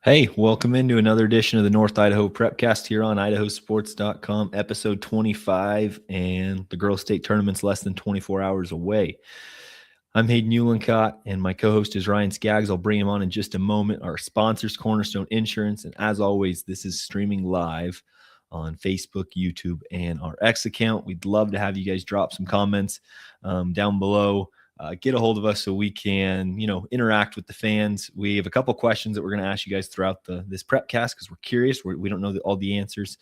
Hey, welcome into another edition of the North Idaho Prepcast here on IdahoSports.com, episode 25, and the girls' state tournament's less than 24 hours away. I'm Hayden Uhlenkott, and my co-host is Ryan Scaggs. I'll bring him on in just a moment. Our sponsors, Cornerstone Insurance, and as always, this is streaming live on Facebook, YouTube, and our X account. We'd love to have you guys drop some comments down below. Get a hold of us so we can, interact with the fans. We have a couple questions that we're going to ask you guys throughout this prepcast because we're curious. We don't know all the answers,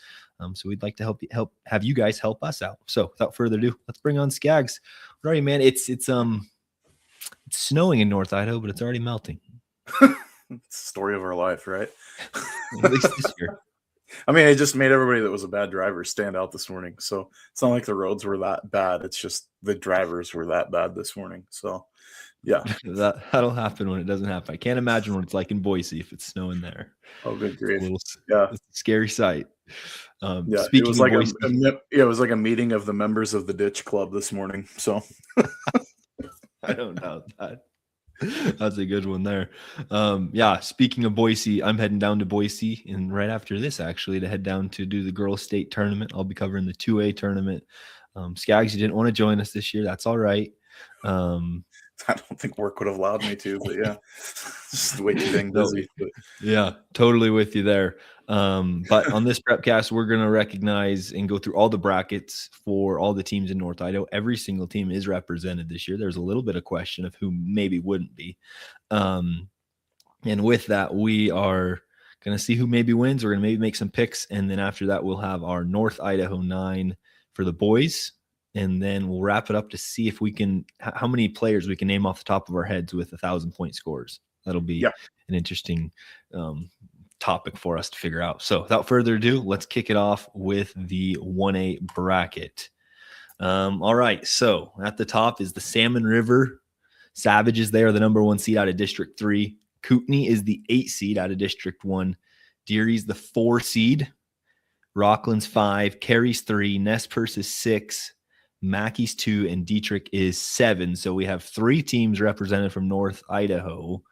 so we'd like to have you guys help us out. So, without further ado, let's bring on Scaggs. Alrighty, man. It's snowing in North Idaho, but it's already melting. It's the story of our life, right? At least this year. I mean, it just made everybody that was a bad driver stand out this morning. So it's not like the roads were that bad. It's just the drivers were that bad this morning. So, yeah. That'll happen when it doesn't happen. I can't imagine what it's like in Boise if it's snowing there. Oh, good grief. It's a scary sight. It was like it was like a meeting of the members of the Ditch Club this morning. So I don't doubt that. That's a good one there. Speaking of Boise, I'm heading down to Boise, and right after this, actually, to head down to do the girls' state tournament. I'll be covering the 2A tournament. Scaggs, you didn't want to join us this year. That's all right. I don't think work would have allowed me to, but yeah, just way too dang busy. But. Yeah, totally with you there. But on this prepcast, we're going to recognize and go through all the brackets for all the teams in North Idaho. Every single team is represented this year. There's a little bit of question of who maybe wouldn't be. And with that, we are going to see who maybe wins. We're going to maybe make some picks. And then after that, we'll have our North Idaho 9 for the boys. And then we'll wrap it up to see if we can, how many players we can name off the top of our heads with 1,000-point scores. That'll be an interesting topic for us to figure out. So without further ado, let's kick it off with the 1A bracket. All right. So at the top is the Salmon River Savages. They are the number 1 seed out of District 3. Kootenai is the 8 seed out of District 1. Deary's the 4 seed. Rockland's 5. Carey's 3. Nez Perce is 6. Mackey's 2. And Dietrich is 7. So we have 3 teams represented from North Idaho.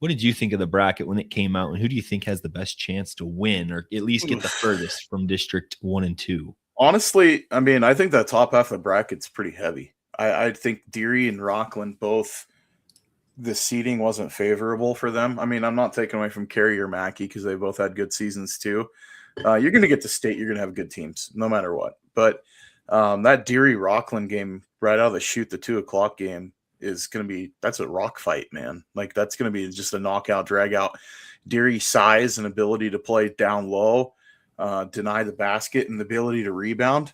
What did you think of the bracket when it came out, and who do you think has the best chance to win or at least get the furthest from District 1 and 2? Honestly, I mean, I think that top half of the bracket's pretty heavy. I think Deary and Rockland both, the seeding wasn't favorable for them. I mean, I'm not taking away from Carey or Mackey because they both had good seasons too. You're going to get to state, you're going to have good teams no matter what. But that Deary-Rockland game right out of the chute, the 2 o'clock game, is going to be, that's a rock fight, man. Like, that's going to be just a knockout, drag out. Deary's size and ability to play down low, deny the basket, and the ability to rebound.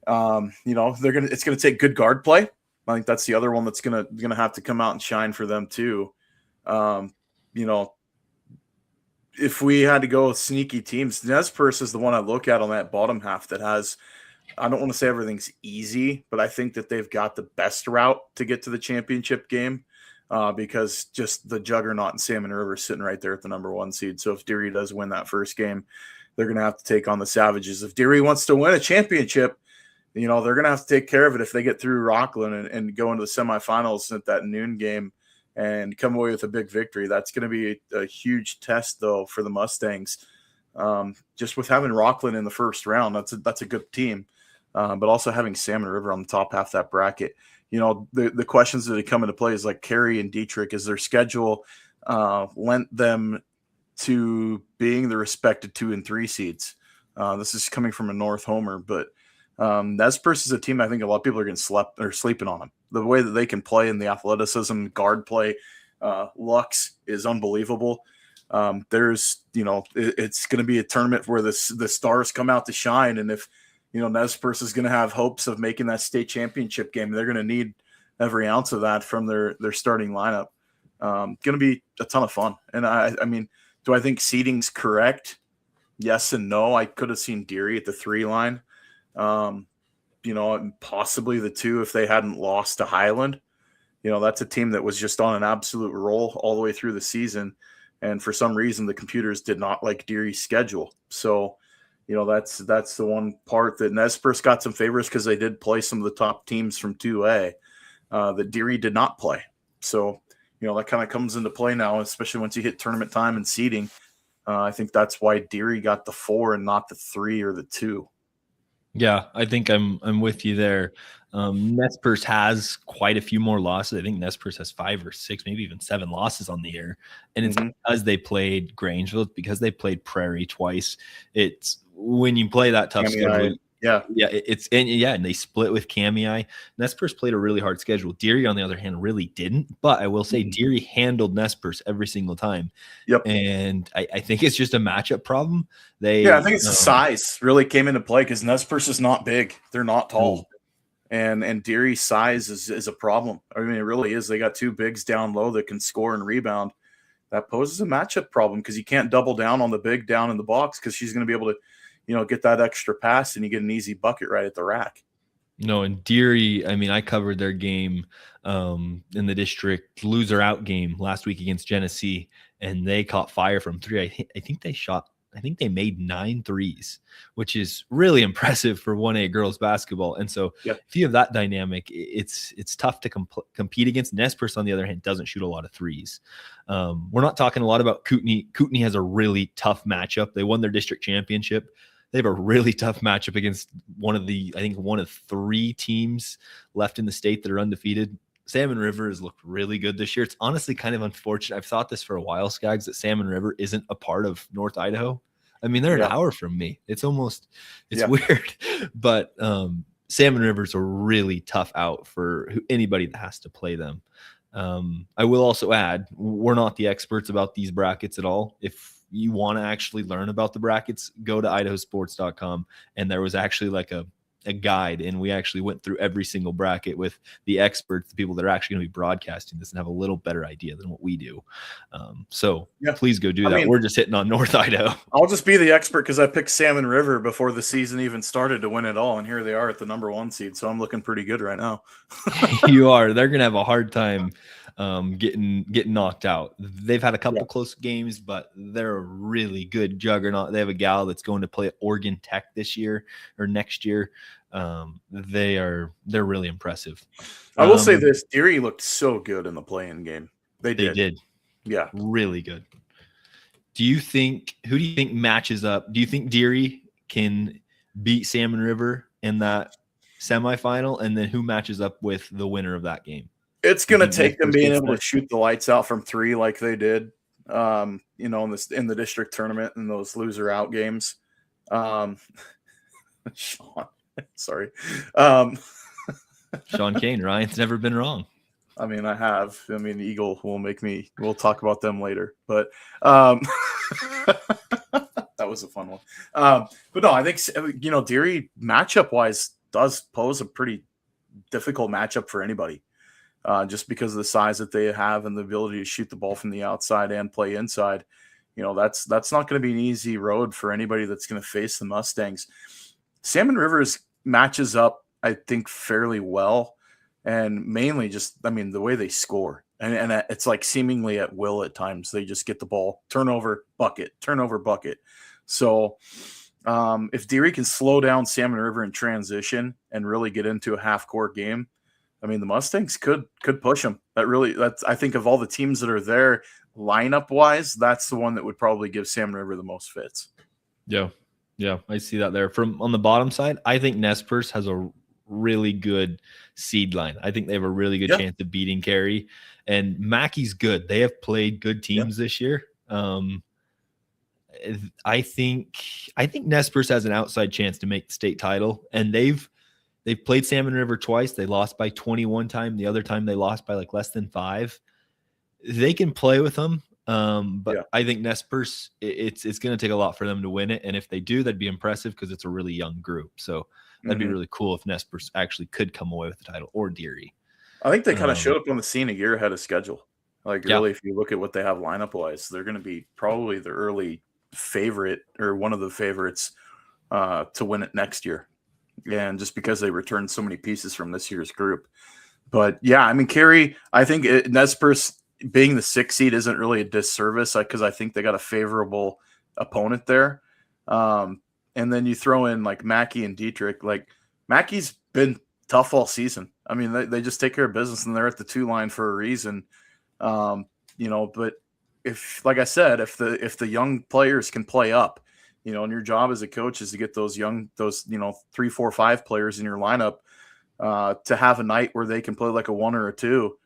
It's going to take good guard play. I think that's the other one that's going to have to come out and shine for them too. If we had to go with sneaky teams, Nez Perce is the one I look at on that bottom half that has, I don't want to say everything's easy, but I think that they've got the best route to get to the championship game because just the juggernaut and Salmon River sitting right there at the number 1 seed. So if Deary does win that first game, they're going to have to take on the Savages. If Deary wants to win a championship, they're going to have to take care of it if they get through Rockland and go into the semifinals at that noon game and come away with a big victory. That's going to be a huge test, though, for the Mustangs. Just with having Rockland in the first round, that's a good team. But also having Salmon River on the top half of that bracket, the questions that come into play is like Carey and Dietrich, is their schedule lent them to being the respected 2 and 3 seeds. This is coming from a North homer, but Nez Perce is a team I think a lot of people are getting sleeping on them. The way that they can play in the athleticism, guard play, Lux is unbelievable. It's going to be a tournament where the stars come out to shine, and if Nez Perce is going to have hopes of making that state championship game, they're going to need every ounce of that from their starting lineup. Going to be a ton of fun. And I mean, do I think seeding's correct? Yes and no. I could have seen Deary at the 3 line. Possibly the 2 if they hadn't lost to Highland. That's a team that was just on an absolute roll all the way through the season. And for some reason, the computers did not like Deary's schedule. So, that's the one part that Nez Perce got some favors because they did play some of the top teams from 2A that Deary did not play. So, that kind of comes into play now, especially once you hit tournament time and seeding. I think that's why Deary got the 4 and not the 3 or the 2. Yeah, I think I'm with you there. Nez Perce has quite a few more losses. I think Nez Perce has 5 or 6, maybe even 7 losses on the year, and it's because they played Grangeville, it's because they played Prairie twice. It's when you play that tough schedule. Yeah, and they split with Kamei. Nez Perce played a really hard schedule. Deary, on the other hand, really didn't. But I will say Deary handled Nez Perce every single time. Yep. And I think it's just a matchup problem. I think it's the size really came into play because Nez Perce is not big. They're not tall. And Deary's size is a problem. I mean, it really is. They got 2 bigs down low that can score and rebound. That poses a matchup problem because you can't double down on the big down in the box because she's going to be able to get that extra pass and you get an easy bucket right at the rack. No, and Deary, I mean, I covered their game in the district loser out game last week against Genesee, and they caught fire from 3. I think they made 9 threes, which is really impressive for 1A girls basketball. And so if you have that dynamic, it's tough to compete against. Nez Perce, on the other hand, doesn't shoot a lot of threes. We're not talking a lot about Kootenai. Kootenai has a really tough matchup. They won their district championship. They have a really tough matchup against one of 3 teams left in the state that are undefeated. Salmon River has looked really good this year. It's honestly kind of unfortunate. I've thought this for a while, Scaggs, that Salmon River isn't a part of North Idaho. I mean, they're an hour from me. It's weird. But Salmon River's a really tough out for anybody that has to play them. I will also add, we're not the experts about these brackets at all. If you want to actually learn about the brackets, go to IdahoSports.com. And there was actually like a guide, and we actually went through every single bracket with the experts, the people that are actually going to be broadcasting this and have a little better idea than what we do. So please go do that. We're just hitting on North Idaho. I'll just be the expert because I picked Salmon River before the season even started to win it all, and here they are at the number 1 seed. So I'm looking pretty good right now. You are. They're going to have a hard time getting knocked out. They've had a couple close games, but they're a really good juggernaut. They have a gal that's going to play at Oregon Tech this year or next year. They're really impressive. I will say this: Deary looked so good in the play-in game. They did. Yeah, really good. Who do you think matches up? Do you think Deary can beat Salmon River in that semifinal? And then who matches up with the winner of that game? It's going to take them being able to shoot the lights out from 3 like they did, in the district tournament and those loser out games. Sean, sorry. Sean Kane, Ryan's never been wrong. I mean, I have. I mean, the Eagle we'll talk about them later. But that was a fun one. But no, I think, Deary matchup-wise does pose a pretty difficult matchup for anybody. Just because of the size that they have and the ability to shoot the ball from the outside and play inside. That's not going to be an easy road for anybody that's going to face the Mustangs. Salmon Rivers matches up, I think, fairly well, and mainly just, the way they score. And it's like seemingly at will at times. They just get the ball, turnover, bucket. So if Deary can slow down Salmon River in transition and really get into a half-court game, the Mustangs could push them. I think of all the teams that are there lineup wise, that's the one that would probably give Salmon River the most fits. Yeah, I see that there. From on the bottom side, I think Nez Perce has a really good seed line. I think they have a really good chance of beating Carey, and Mackey's good. They have played good teams this year. I think Nez Perce has an outside chance to make the state title, and they've played Salmon River twice. They lost by 21 time. The other time they lost by like less than 5. They can play with them. But I think Nez Perce, it's going to take a lot for them to win it. And if they do, that'd be impressive because it's a really young group. So that'd be really cool if Nez Perce actually could come away with the title, or Deary. I think they kind of showed up on the scene a year ahead of schedule. Really, if you look at what they have lineup wise, they're going to be probably the early favorite or one of the favorites to win it next year. And just because they returned so many pieces from this year's group. But Carey, I think Nez Perce being the 6th seed isn't really a disservice because I think they got a favorable opponent there. And then you throw in like Mackey and Dietrich. Like Mackey's been tough all season. They just take care of business and they're at the 2 line for a reason. But if, like I said, if the young players can play up, and your job as a coach is to get those 3, 4, 5 players in your lineup to have a night where they can play like a 1 or a 2.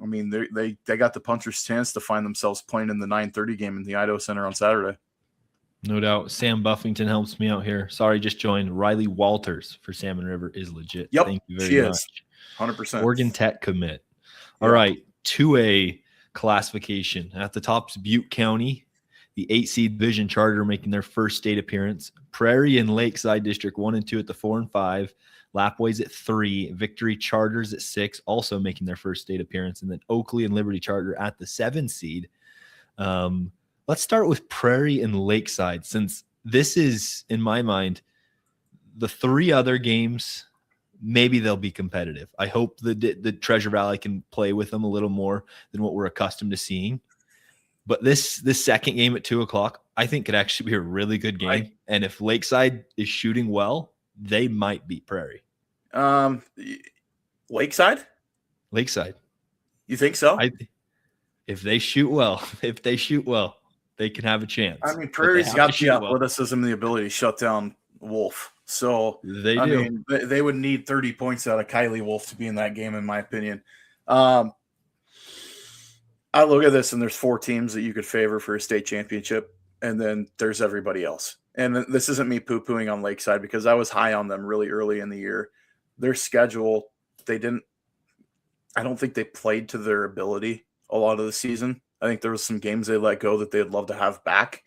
I mean, they got the puncher's chance to find themselves playing in the 9:30 game in the Idaho Center on Saturday. No doubt. Sam Buffington helps me out here. Sorry, just joined. Riley Walters for Salmon River is legit. Yep, Thank you very she much. is 100%. Oregon Tech commit. All right, 2A classification. At the top's Butte County, the 8-seed Vision Charter making their first state appearance. Prairie and Lakeside District 1 and 2 at the 4 and 5. Lapway's at 3. Victory Charters at 6, also making their first state appearance. And then Oakley and Liberty Charter at the 7 seed. Let's start with Prairie and Lakeside, since this is, in my mind, the 3 other games, maybe they'll be competitive. I hope the Treasure Valley can play with them a little more than what we're accustomed to seeing. But this second game at 2:00, I think could actually be a really good game. Right. And if Lakeside is shooting well, they might beat Prairie. Lakeside? You think so? If they shoot well, they can have a chance. I mean, Prairie's got the athleticism and the ability to shut down Wolf. So they do. I mean, they would need 30 points out of Kylie Wolf to be in that game, in my opinion. I look at this, and there's 4 teams that you could favor for a state championship, and then there's everybody else. And this isn't me poo-pooing on Lakeside, because I was high on them really early in the year. Their schedule, I don't think they played to their ability a lot of the season. I think there was some games they let go that they'd love to have back.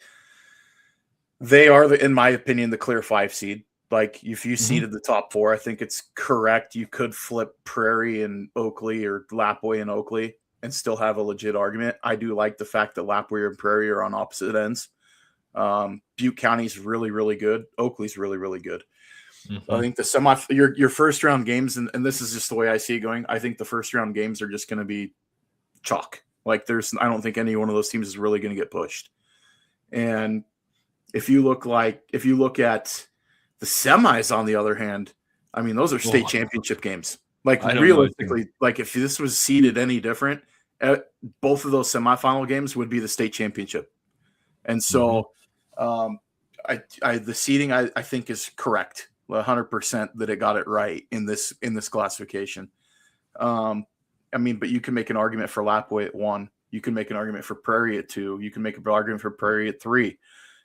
They are, in my opinion, the clear 5 seed. Like, if you seeded the top 4, I think it's correct. You could flip Prairie and Oakley, or Lapway and Oakley, and still have a legit argument. I do like the fact that Lapway and Prairie are on opposite ends. Butte County's really, really good. Oakley's really, really good. I think your first round games, and this is just the way I see it going, I think the first round games are just going to be chalk. Like, I don't think any one of those teams is really going to get pushed. And if you look at the semis, on the other hand, I mean, those are state championship games. Like, realistically, like, if this was seeded any different, both of those semifinal games would be the state championship. And so the seeding, I think, is correct 100% that it got it right in this classification. I mean, but you can make an argument for Lapway at 1. You can make an argument for Prairie at 2. You can make an argument for Prairie at 3.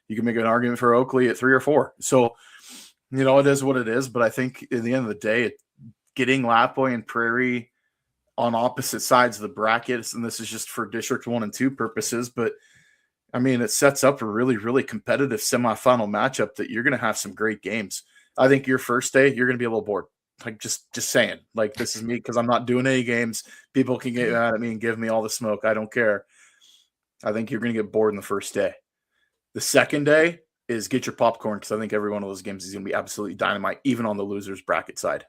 You can make an argument for Oakley at 3 or 4. So, it is what it is. But I think at the end of the day, getting Lapway and Prairie on opposite sides of the brackets, and this is just for District 1 and 2 purposes, but I mean, it sets up a really, really competitive semifinal matchup that you're going to have some great games. I think your first day, you're going to be a little bored. Like, just saying, like, this is me, because I'm not doing any games. People can get mad at me and give me all the smoke. I don't care. I think you're going to get bored in the first day. The second day is get your popcorn, because I think every one of those games is going to be absolutely dynamite, even on the losers bracket side.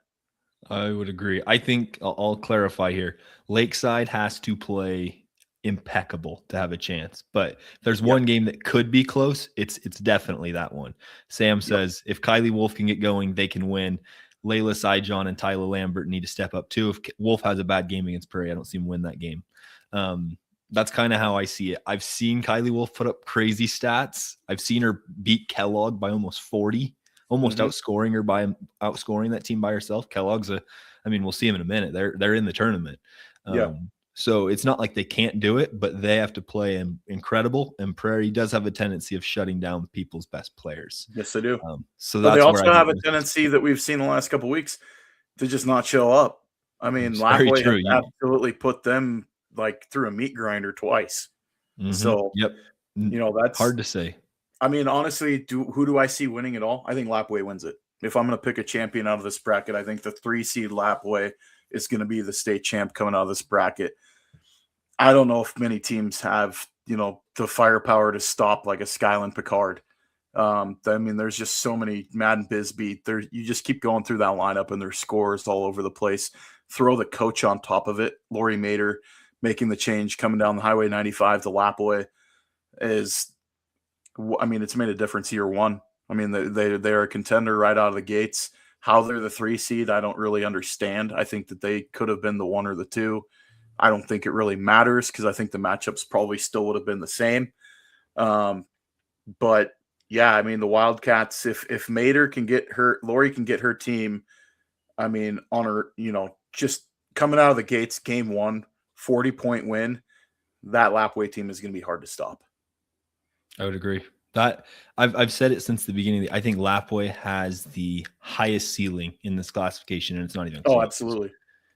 I would agree. I think I'll clarify here. Lakeside has to play impeccable to have a chance. But if there's one game that could be close, it's definitely that one. Sam says if Kylie Wolf can get going, they can win. Layla Sijon and Tyler Lambert need to step up too. If Wolf has a bad game against Prairie, I don't see him win that game. That's kind of how I see it. I've seen Kylie Wolf put up crazy stats. I've seen her beat Kellogg by almost 40, almost outscoring that team by herself. Kellogg's we'll see him in a minute. They're in the tournament. So it's not like they can't do it, but they have to play incredible. And Prairie does have a tendency of shutting down people's best players. Yes, they do. So they also have a tendency that we've seen the last couple of weeks to just not show up. I mean, Lapway has absolutely put them like through a meat grinder twice. So, that's hard to say. I mean, honestly, who do I see winning it all? I think Lapway wins it. If I'm going to pick a champion out of this bracket, I think the 3-seed Lapway is going to be the state champ coming out of this bracket. I don't know if many teams have, the firepower to stop like a Skyland Picard. I mean, there's just so many Madden Bisbee. You just keep going through that lineup, and there's scores all over the place. Throw the coach on top of it. Lori Mater making the change coming down the Highway 95 to Lapway it's made a difference year one. I mean, they're a contender right out of the gates. How they're the 3 seed, I don't really understand. I think that they could have been the 1 or the 2. I don't think it really matters because I think the matchups probably still would have been the same. But yeah, I mean the Wildcats, if Mater can get her, Lori can get her team. I mean, on her, just coming out of the gates, game 1, 40-point win. That Lapway team is going to be hard to stop. I would agree. That I've said it since the beginning. I think Lapway has the highest ceiling in this classification, and it's not even Oh, close. absolutely.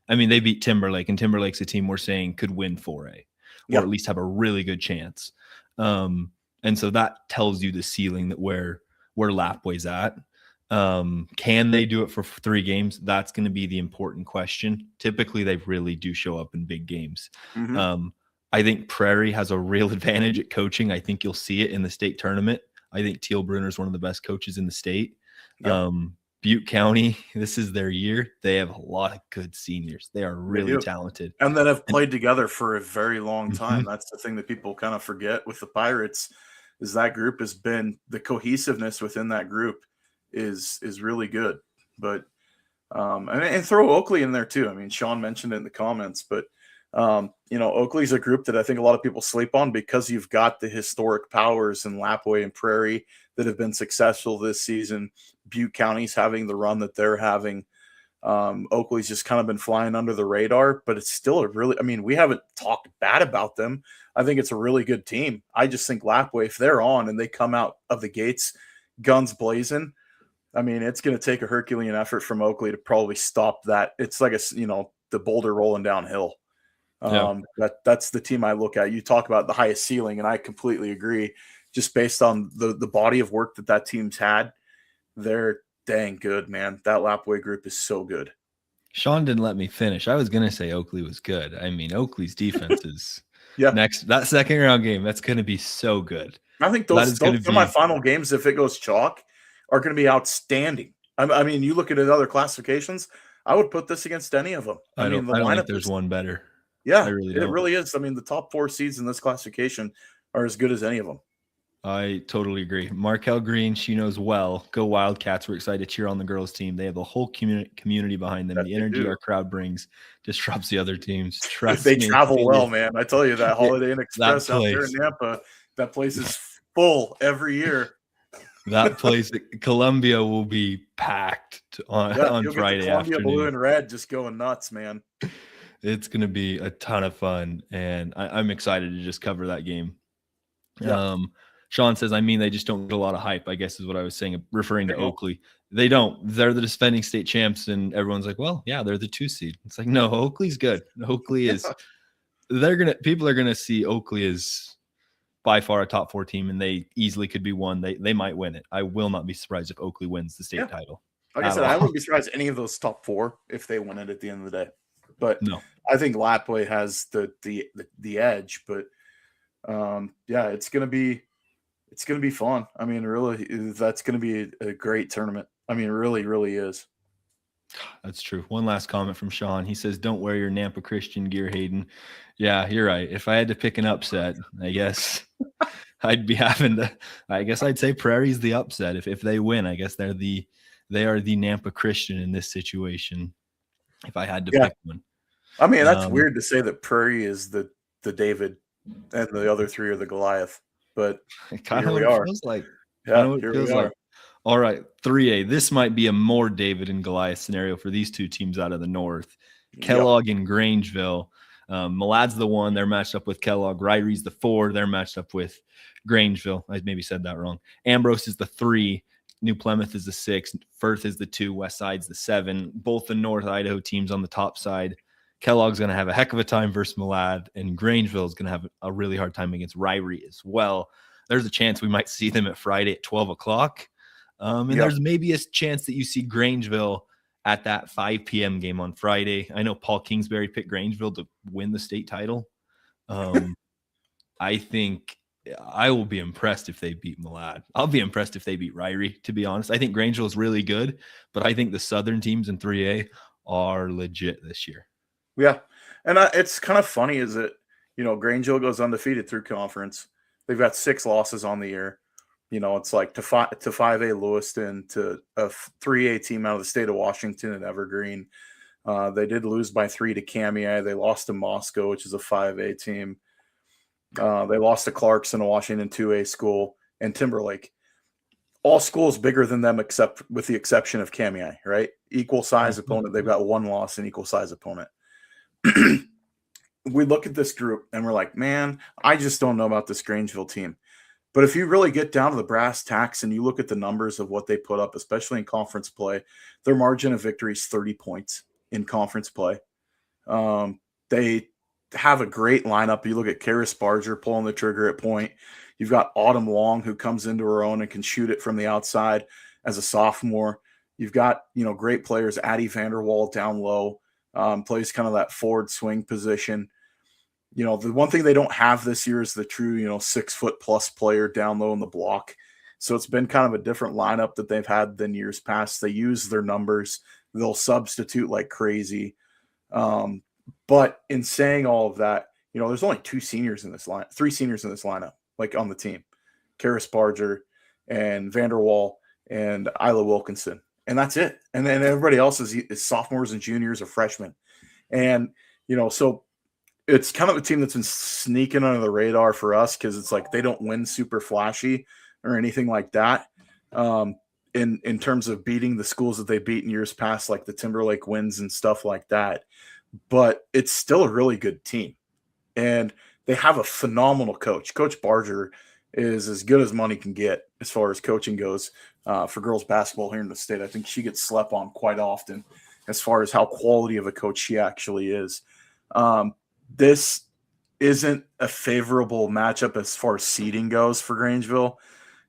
I mean, they beat Timberlake, and Timberlake's a team we're saying could win 4A, or Yeah. at least have a really good chance. And so that tells you the ceiling that where Lapway's at. Can they do it for 3 games? That's going to be the important question. Typically, they really do show up in big games. Mm-hmm. I think Prairie has a real advantage at coaching. I think you'll see it in the state tournament. I think Teal Bruner is one of the best coaches in the state. Yep. Butte County, this is their year. They have a lot of good seniors. They are really talented. And then have played together for a very long time. Mm-hmm. That's the thing that people kind of forget with the Pirates is that group has been the cohesiveness within that group is really good. But and throw Oakley in there too. I mean, Sean mentioned it in the comments, but Oakley's a group that I think a lot of people sleep on because you've got the historic powers in Lapway and Prairie that have been successful this season. Butte County's having the run that they're having. Oakley's just kind of been flying under the radar, but it's still we haven't talked bad about them. I think it's a really good team. I just think Lapway, if they're on and they come out of the gates, guns blazing, I mean, it's going to take a Herculean effort from Oakley to probably stop that. It's like the boulder rolling downhill. That's the team I look at. You talk about the highest ceiling, and I completely agree. Just based on the body of work that team's had, they're dang good, man. That Lapway group is so good. Sean didn't let me finish. I was going to say Oakley was good. I mean, Oakley's defense is Yeah. that second round game, that's going to be so good. I think those semifinal games, if it goes chalk, are going to be outstanding. I mean, you look at other classifications, I would put this against any of them. I don't think there's one better. Yeah, I really don't. It really is. I mean, the top 4 seeds in this classification are as good as any of them. I totally agree. Markel Green, she knows well. Go Wildcats. We're excited to cheer on the girls' team. They have the whole community behind them. The energy our crowd brings disrupts the other teams. Trust me. They travel well, man. I tell you, that Holiday Inn Express out there in Nampa, that place is full every year. That place at Columbia will be packed on Friday Columbia afternoon. Blue and red just going nuts, man. It's going to be a ton of fun, and I'm excited to just cover that game. Yeah. Sean says, I mean, they just don't get a lot of hype, I guess is what I was saying, referring to Oakley. They don't. They're the defending state champs, and everyone's like, well, yeah, they're the 2 seed. It's like, no, Oakley's good. Oakley is people are gonna see Oakley as by far a top 4 team, and they easily could be one. They might win it. I will not be surprised if Oakley wins the state title. Like I said, I wouldn't be surprised any of those top 4 if they win it at the end of the day. But no, I think Lapway has the edge. But it's gonna be fun. I mean, really, that's gonna be a great tournament. I mean, it really, really is. That's true. One last comment from Sean. He says, don't wear your Nampa Christian gear, Hayden. Yeah, you're right. If I had to pick an upset, I guess I'd be having to, I guess I'd say Prairie's the upset. If they win, I guess they are the Nampa Christian in this situation. If I had to pick one. I mean, that's weird to say that Prairie is the David and the other 3 are the Goliath, but kind of what it feels like. Yeah, here we are. All right, 3A. This might be a more David and Goliath scenario for these 2 teams out of the north. Kellogg and Grangeville. Malad's the 1. They're matched up with Kellogg. Ryrie's the 4. They're matched up with Grangeville. I maybe said that wrong. Ambrose is the 3. New Plymouth is the 6. Firth is the 2. Westside's the 7. Both the North Idaho teams on the top side. Kellogg's going to have a heck of a time versus Malad, and Grangeville is going to have a really hard time against Ryrie as well. There's a chance we might see them at Friday at 12 o'clock. There's maybe a chance that you see Grangeville at that 5 p.m. game on Friday. I know Paul Kingsbury picked Grangeville to win the state title. I think I will be impressed if they beat Malad. I'll be impressed if they beat Ryrie, to be honest. I think Grangeville is really good, but I think the Southern teams in 3A are legit this year. Yeah. And it's kind of funny is that, Grangeville goes undefeated through conference. They've got 6 losses on the year. It's like to 5A Lewiston, to a 3A team out of the state of Washington and Evergreen. They did lose by 3 to Kamiah. They lost to Moscow, which is a 5A team. They lost to Clarkson, a Washington 2A school, and Timberlake. All schools bigger than them, except with the exception of Kamiah, right? Equal size opponent. They've got one loss and equal size opponent. We look at this group and we're like, man, I just don't know about this Grangeville team. But if you really get down to the brass tacks and you look at the numbers of what they put up, especially in conference play, their margin of victory is 30 points in conference play. They have a great lineup. You look at Karis Barger pulling the trigger at point. You've got Autumn Long, who comes into her own and can shoot it from the outside as a sophomore. You've got, great players. Addie Vanderwall down low, plays kind of that forward swing position. The one thing they don't have this year is the true, 6-foot+ player down low in the block. So it's been kind of a different lineup that they've had than years past. They use their numbers. They'll substitute like crazy. But in saying all of that, there's only 3 seniors in this lineup, like on the team. Karis Barger and Vanderwall and Isla Wilkinson. And that's it. And then everybody else is sophomores and juniors or freshmen. And, so it's kind of a team that's been sneaking under the radar for us because it's like they don't win super flashy or anything like that. In terms of beating the schools that they beat in years past, like the Timberlake wins and stuff like that. But it's still a really good team. And they have a phenomenal coach. Coach Barger is as good as money can get as far as coaching goes for girls basketball here in the state. I think she gets slept on quite often as far as how quality of a coach she actually is. This isn't a favorable matchup as far as seeding goes for Grangeville.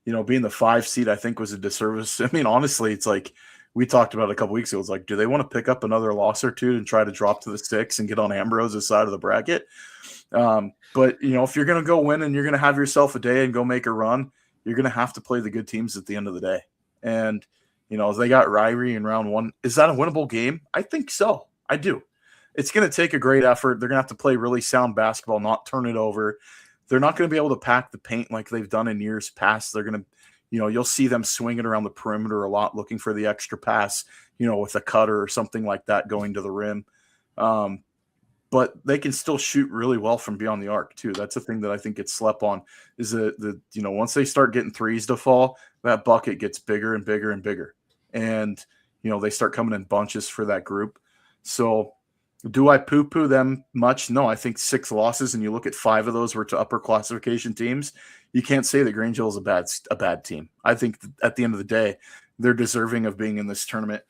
Being the 5 seed, I think, was a disservice. I mean, honestly, it's like we talked about a couple weeks ago. It's like, do they want to pick up another loss or two and try to drop to the 6 and get on Ambrose's side of the bracket? But, if you're going to go win and you're going to have yourself a day and go make a run, you're going to have to play the good teams at the end of the day. And, they got Ryrie in round 1. Is that a winnable game? I think so. I do. It's going to take a great effort. They're going to have to play really sound basketball, not turn it over. They're not going to be able to pack the paint like they've done in years past. They're going to, you'll see them swinging around the perimeter a lot, looking for the extra pass, with a cutter or something like that going to the rim. But they can still shoot really well from beyond the arc too. That's a thing that I think gets slept on is once they start getting threes to fall, that bucket gets bigger and bigger and bigger. And, they start coming in bunches for that group. So do I poo-poo them much? No, I think 6 losses, and you look at 5 of those were to upper classification teams. You can't say that Grangeville is a bad team. I think at the end of the day, they're deserving of being in this tournament.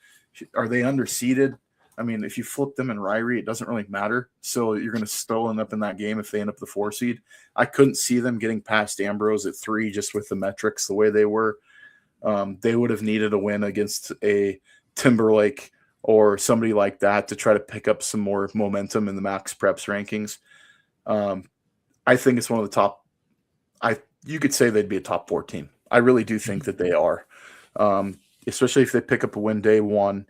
Are they underseeded? I mean, if you flip them in Ryrie, it doesn't really matter. So you're going to still end up in that game if they end up the 4 seed. I couldn't see them getting past Ambrose at 3 just with the metrics the way they were. They would have needed a win against a Timberlake or somebody like that to try to pick up some more momentum in the Max Preps rankings. I think it's one of the top. You could say they'd be a top 4 team. I really do think that they are, especially if they pick up a win day 1.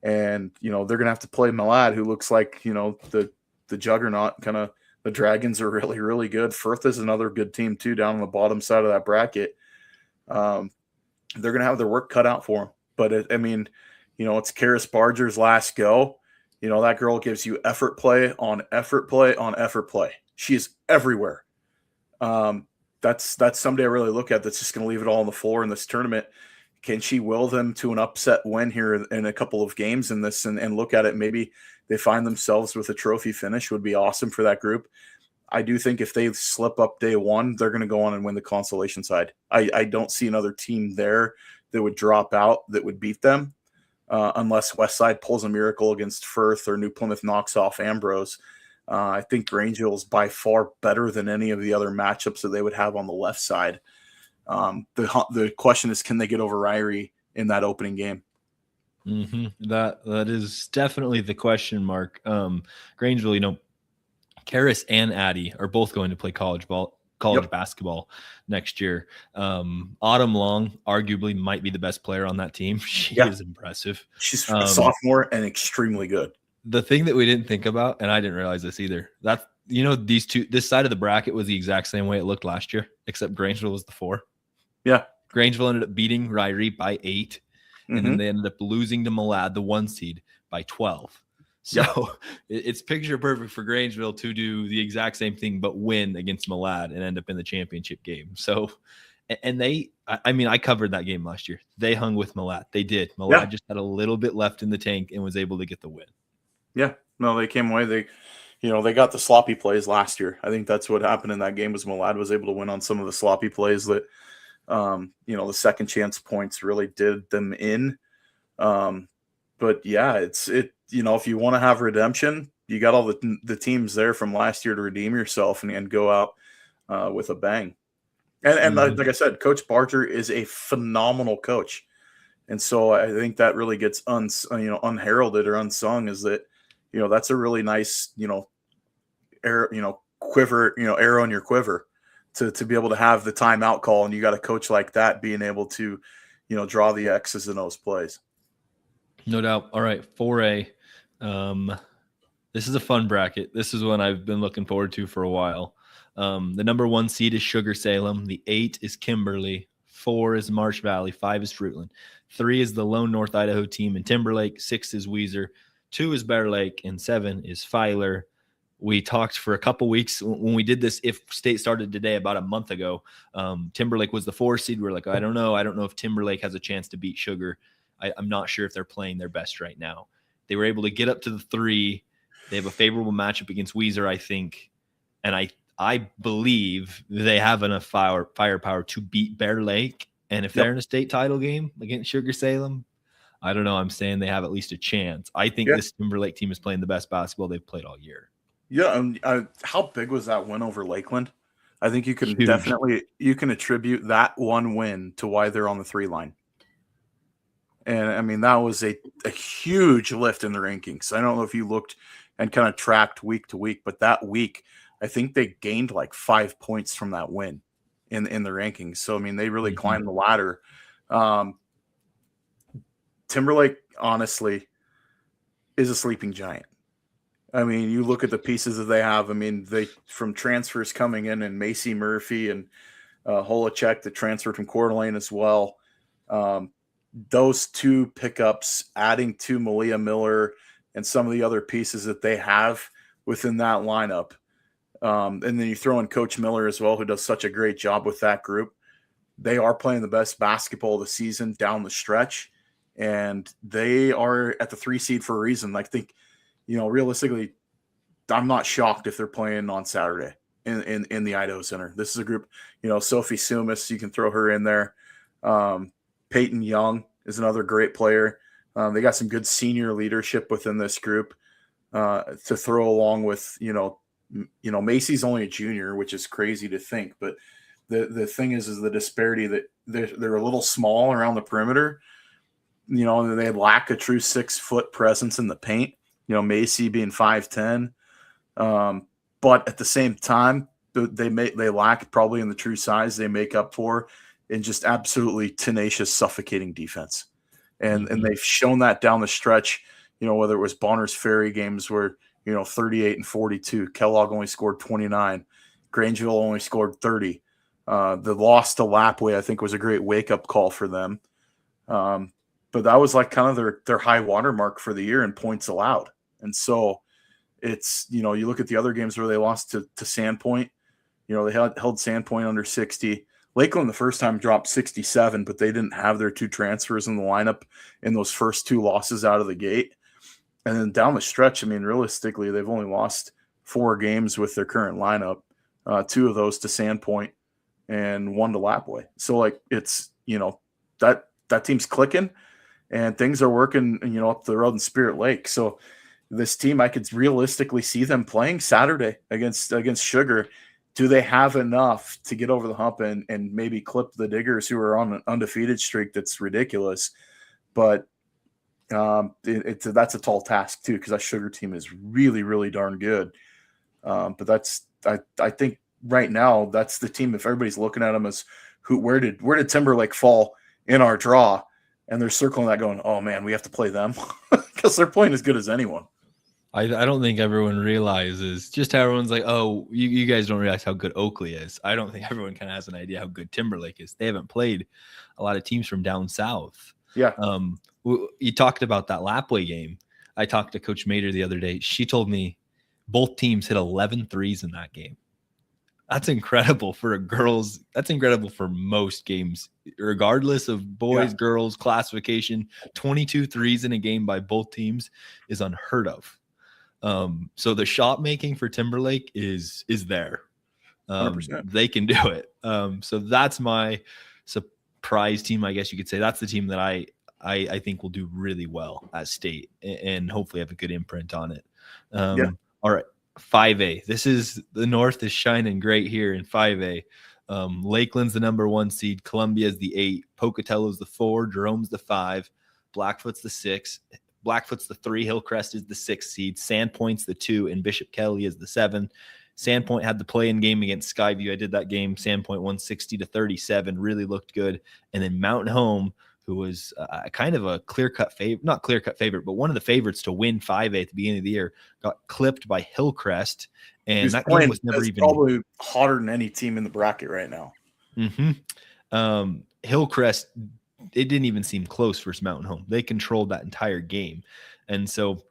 And, they're going to have to play Malad, who looks like, the juggernaut. Kind of the Dragons are really, really good. Firth is another good team, too, down on the bottom side of that bracket. They're going to have their work cut out for them. But, it's Karis Barger's last go. That girl gives you effort play on effort play on effort play. She is everywhere. That's somebody I really look at that's just going to leave it all on the floor in this tournament. Can she will them to an upset win here in a couple of games in this and look at it? Maybe they find themselves with a trophy finish would be awesome for that group. I do think if they slip up day 1, they're going to go on and win the consolation side. I don't see another team there that would drop out that would beat them unless Westside pulls a miracle against Firth or New Plymouth knocks off Ambrose. I think Grangeville is by far better than any of the other matchups that they would have on the left side. The question is, can they get over Ryrie in that opening game? That is definitely the question mark. Grangeville, Karis and Addie are both going to play college basketball next year. Autumn Long arguably might be the best player on that team. She is impressive. She's a sophomore and extremely good. The thing that we didn't think about, and I didn't realize this either, that this side of the bracket was the exact same way it looked last year, except Grangeville was the 4. Yeah. Grangeville ended up beating Ryrie by 8, and then they ended up losing to Malad, the 1 seed, by 12. So it's picture perfect for Grangeville to do the exact same thing, but win against Malad and end up in the championship game. So, and I covered that game last year. They hung with Malad. They did. Malad just had a little bit left in the tank and was able to get the win. Yeah, no, they came away. They got the sloppy plays last year. I think that's what happened in that game was Malad was able to win on some of the sloppy plays that, the second chance points really did them in. But yeah, if you want to have redemption, you got all the teams there from last year to redeem yourself and go out with a bang. And like I said, Coach Barger is a phenomenal coach. And so I think that really gets unheralded or unsung is that, that's a really nice, arrow, arrow in your quiver to be able to have the timeout call. And you got a coach like that being able to, draw the X's in those plays. No doubt. All right. 4A. This is a fun bracket. This is one I've been looking forward to for a while. The number 1 seed is Sugar Salem. The 8 is Kimberly. 4 is Marsh Valley. 5 is Fruitland. 3 is the lone North Idaho team in Timberlake. 6 is Weiser. 2 is Bear Lake. And 7 is Filer. We talked for a couple weeks when we did this. If state started today about a month ago, Timberlake was the 4 seed. We're like, I don't know if Timberlake has a chance to beat Sugar. I'm not sure if they're playing their best right now. They were able to get up to the 3. They have a favorable matchup against Weiser, I think. And I believe they have enough firepower to beat Bear Lake. And if they're in a state title game against Sugar Salem, I don't know. I'm saying they have at least a chance. I think this Timberlake team is playing the best basketball they've played all year. Yeah. How big was that win over Lakeland? I think you can attribute that one win to why they're on the 3 line. And I mean, that was a huge lift in the rankings. I don't know if you looked and kind of tracked week to week, but that week, I think they gained like 5 points from that win in the rankings. So, I mean, they really climbed the ladder. Timberlake, honestly, is a sleeping giant. I mean, you look at the pieces that they have. I mean, from transfers coming in and Macy Murphy and Holacek that transferred from Coeur d'Alene as well. Those 2 pickups, adding to Malia Miller and some of the other pieces that they have within that lineup. And then you throw in Coach Miller as well, who does such a great job with that group. They are playing the best basketball of the season down the stretch, and they are at the 3 seed for a reason. I think, realistically, I'm not shocked if they're playing on Saturday in the Idaho Center. This is a group, Sophie Sumas, you can throw her in there. Peyton Young is another great player. They got some good senior leadership within this group to throw along with, Macy's only a junior, which is crazy to think. But the thing is the disparity that they're a little small around the perimeter. They lack a true 6-foot presence in the paint. Macy being 5'10", but at the same time, they lack probably in the true size they make up for in just absolutely tenacious, suffocating defense. And they've shown that down the stretch, whether it was Bonner's Ferry games where, 38 and 42, Kellogg only scored 29, Grangeville only scored 30. The loss to Lapway, I think, was a great wake-up call for them. But that was like kind of their high water mark for the year in points allowed. And so it's, you look at the other games where they lost to Sandpoint, they held Sandpoint under 60. Lakeland the first time dropped 67, but they didn't have their 2 transfers in the lineup in those first 2 losses out of the gate. And then down the stretch, I mean, realistically, they've only lost 4 games with their current lineup, 2 of those to Sandpoint and 1 to Lapway. So, it's, that team's clicking and things are working, up the road in Spirit Lake. So this team, I could realistically see them playing Saturday against Sugar. Do they have enough to get over the hump and maybe clip the Diggers, who are on an undefeated streak that's ridiculous? But that's a tall task too, because that Sugar team is really, really darn good. But I think right now that's the team. If everybody's looking at them as where did Timberlake fall in our draw, and they're circling that, going, oh man, we have to play them because they're playing as good as anyone. I don't think everyone realizes just how everyone's like, oh, you guys don't realize how good Oakley is. I don't think everyone kind of has an idea how good Timberlake is. They haven't played a lot of teams from down south. Yeah. You talked about that Lapway game. I talked to Coach Mater the other day. She told me both teams hit 11 threes in that game. That's incredible for a girls. That's incredible for most games, regardless of boys, girls, classification. 22 threes in a game by both teams is unheard of. So the shot making for Timberlake is there. 100%. They can do it. So that's my surprise team, I guess you could say. That's the team that I think will do really well at state and hopefully have a good imprint on it. All right. 5A. This is the North is shining great here in 5A. Lakeland's the number 1 seed. Columbia's the 8. Pocatello's the 4. Jerome's the 5. Blackfoot's the 6. Blackfoot's the 3. Hillcrest is the 6 seed. Sandpoint's the 2. And Bishop Kelly is the 7. Sandpoint had the play-in game against Skyview. I did that game. Sandpoint won 60-37. Really looked good. And then Mountain Home, who was kind of a clear-cut favorite, not clear-cut favorite, but one of the favorites to win 5A at the beginning of the year, got clipped by Hillcrest. And that game was never even probably hotter than any team in the bracket right now. Hillcrest, it didn't even seem close versus Mountain Home. They controlled that entire game. And so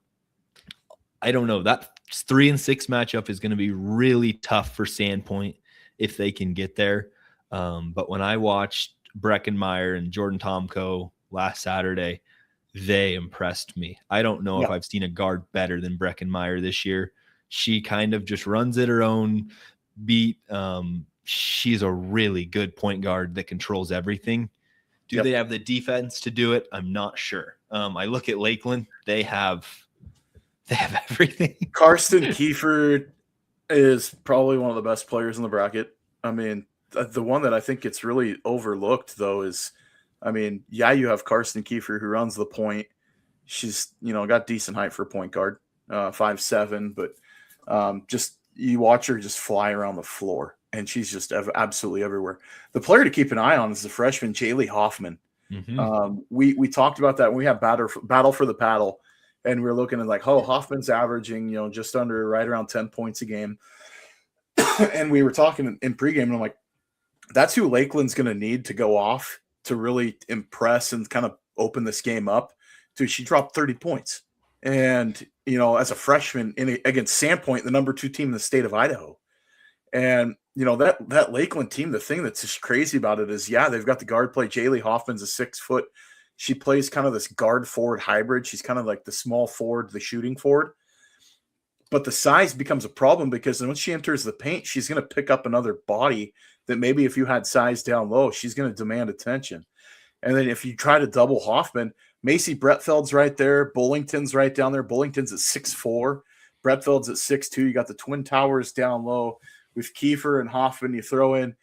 I don't know. That 3-6 matchup is going to be really tough for Sandpoint if they can get there. But when I watched Breckenmeyer and Jordan Tomko last Saturday, they impressed me. I don't know if I've seen a guard better than Breckenmeyer this year. She kind of just runs at her own beat. She's a really good point guard that controls everything. Do they have the defense to do it? I'm not sure. I look at Lakeland. They have everything. Karsten Kiefer is probably one of the best players in the bracket. I mean, the one that I think gets really overlooked, though, is, I mean, you have Karsten Kiefer who runs the point. She's, got decent height for a point guard, 5'7", but just you watch her just fly around the floor, and she's just absolutely everywhere. The player to keep an eye on is the freshman Jaylee Hoffman. We talked about that when we had Battle for the Paddle, and we were looking at Hoffman's averaging, just under right around 10 points a game. And we were talking in pregame, and I'm like, that's who Lakeland's going to need to go off to really impress and kind of open this game up. She dropped 30 points. And, as a freshman against Sandpoint, the number 2 team in the state of Idaho. And, that Lakeland team, the thing that's just crazy about it is, they've got the guard play. Jaylee Hoffman's a 6 foot. She plays kind of this guard forward hybrid. She's kind of like the small forward, the shooting forward. But the size becomes a problem because once she enters the paint, she's going to pick up another body that maybe if you had size down low, she's going to demand attention. And then if you try to double Hoffman, Macy Bretfeld's right there. Bullington's right down there. Bullington's at 6'4". Bretfeld's at 6'2". You got the Twin Towers down low with Kiefer and Hoffman. You throw in,